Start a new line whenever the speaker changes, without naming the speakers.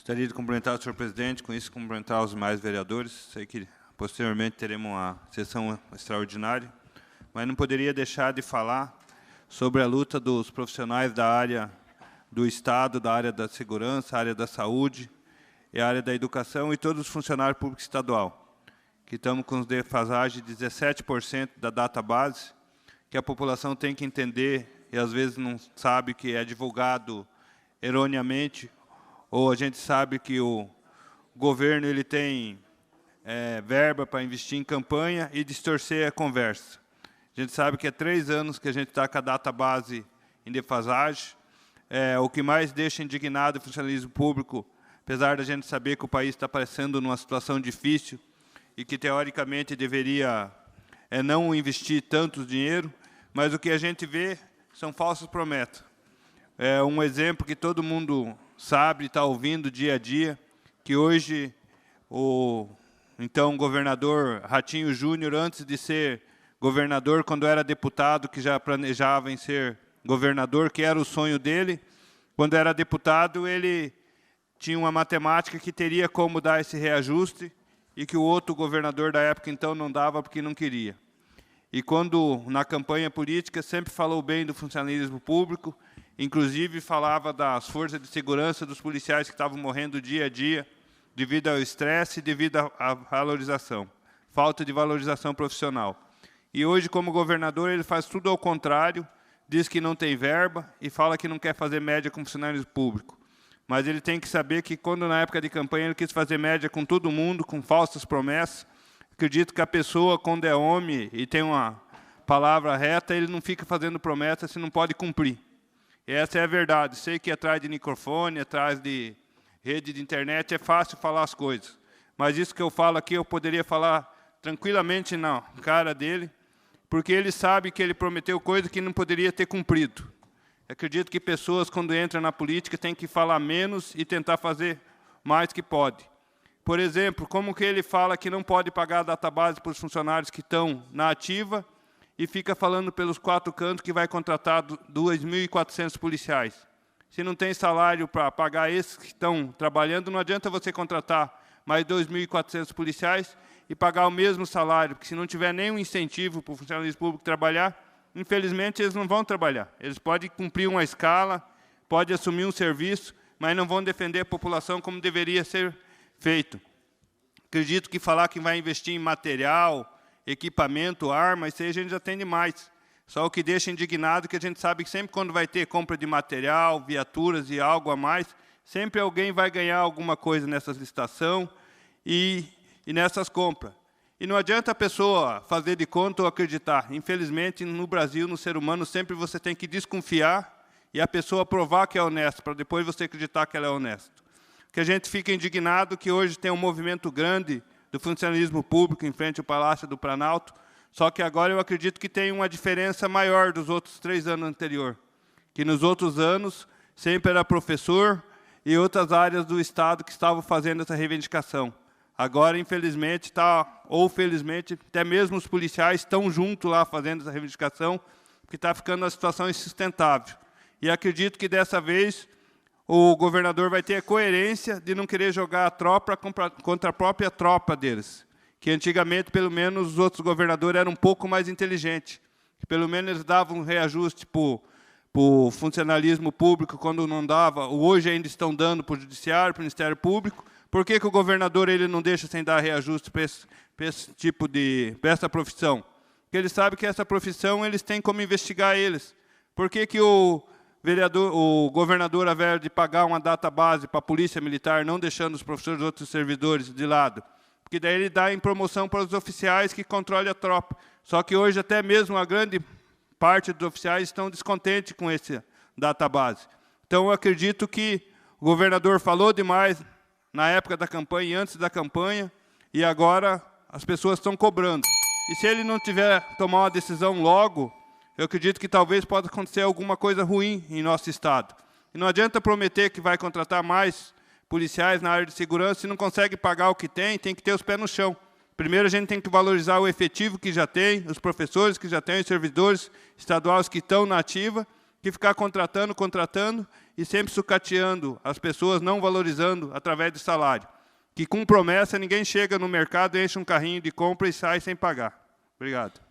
Gostaria de cumprimentar o senhor presidente, com isso cumprimentar os demais vereadores. Sei que posteriormente teremos uma sessão extraordinária, mas não poderia deixar de falar sobre a luta dos profissionais da área do Estado, da área da segurança, área da saúde e a área da educação e todos os funcionários públicos estadual, que estamos com defasagem de 17% da data base, que a população tem que entender e às vezes não sabe que é divulgado erroneamente, ou a gente sabe que o governo ele tem verba para investir em campanha e distorcer a conversa. A gente sabe que há 3 anos que a gente está com a data base em defasagem. O que mais deixa indignado o funcionalismo público, apesar da gente saber que o país está passando numa situação difícil e que, teoricamente, deveria não investir tanto dinheiro, mas o que a gente vê são falsas promessas. Um exemplo que todo mundo sabe, está ouvindo dia a dia, que hoje o então governador Ratinho Júnior, antes de ser governador, quando era deputado, que já planejava em ser governador, que era o sonho dele, quando era deputado, ele tinha uma matemática que teria como dar esse reajuste e que o outro governador da época, então, não dava porque não queria. E quando, na campanha política, sempre falou bem do funcionalismo público, inclusive falava das forças de segurança, dos policiais que estavam morrendo dia a dia, devido ao estresse e devido à valorização, falta de valorização profissional. E hoje, como governador, ele faz tudo ao contrário, diz que não tem verba e fala que não quer fazer média com funcionários públicos. Mas ele tem que saber que, quando na época de campanha ele quis fazer média com todo mundo, com falsas promessas, acredito que a pessoa, quando é homem e tem uma palavra reta, ele não fica fazendo promessa se não pode cumprir. E essa é a verdade. Sei que atrás de microfone, atrás de rede de internet, é fácil falar as coisas. Mas isso que eu falo aqui, eu poderia falar tranquilamente na cara dele, porque ele sabe que ele prometeu coisa que não poderia ter cumprido. Acredito que pessoas, quando entram na política, têm que falar menos e tentar fazer mais que pode. Por exemplo, como que ele fala que não pode pagar a database para os funcionários que estão na ativa e fica falando pelos 4 cantos que vai contratar 2.400 policiais. Se não tem salário para pagar esses que estão trabalhando, não adianta você contratar mais 2.400 policiais e pagar o mesmo salário, porque se não tiver nenhum incentivo para o funcionalismo público trabalhar, infelizmente eles não vão trabalhar. Eles podem cumprir uma escala, podem assumir um serviço, mas não vão defender a população como deveria ser feito. Acredito que falar que vai investir em material, equipamento, arma, isso aí a gente já tem demais. Só o que deixa indignado é que a gente sabe que sempre quando vai ter compra de material, viaturas e algo a mais, sempre alguém vai ganhar alguma coisa nessas licitações e nessas compras. E não adianta a pessoa fazer de conta ou acreditar. Infelizmente, no Brasil, no ser humano, sempre você tem que desconfiar e a pessoa provar que é honesta, para depois você acreditar que ela é honesta. Que a gente fica indignado que hoje tem um movimento grande do funcionalismo público em frente ao Palácio do Planalto, só que agora eu acredito que tem uma diferença maior dos outros 3 anos anteriores, que nos outros anos sempre era professor e outras áreas do Estado que estavam fazendo essa reivindicação. Agora, infelizmente, ou felizmente, até mesmo os policiais estão juntos lá fazendo essa reivindicação, porque está ficando uma situação insustentável. E acredito que dessa vez o governador vai ter a coerência de não querer jogar a tropa contra a própria tropa deles, que antigamente, pelo menos, os outros governadores eram um pouco mais inteligentes, que pelo menos eles davam um reajuste para o funcionalismo público quando não dava, hoje ainda estão dando para o Judiciário, para o Ministério Público. Por que o governador ele não deixa sem dar reajuste para essa profissão? Porque ele sabe que essa profissão eles têm como investigar eles. Por que o governador, ao invés de pagar uma database para a Polícia Militar, não deixando os professores e outros servidores de lado? Porque daí ele dá em promoção para os oficiais que controlam a tropa. Só que hoje até mesmo a grande parte dos oficiais estão descontentes com essa database. Então, eu acredito que o governador falou demais na época da campanha e antes da campanha, e agora as pessoas estão cobrando. E se ele não tiver tomar uma decisão logo, eu acredito que talvez possa acontecer alguma coisa ruim em nosso Estado. E não adianta prometer que vai contratar mais policiais na área de segurança se não consegue pagar o que tem que ter os pés no chão. Primeiro, a gente tem que valorizar o efetivo que já tem, os professores que já têm, os servidores estaduais que estão na ativa, que ficar contratando e sempre sucateando as pessoas, não valorizando através de salário. Que com promessa ninguém chega no mercado, enche um carrinho de compra e sai sem pagar. Obrigado.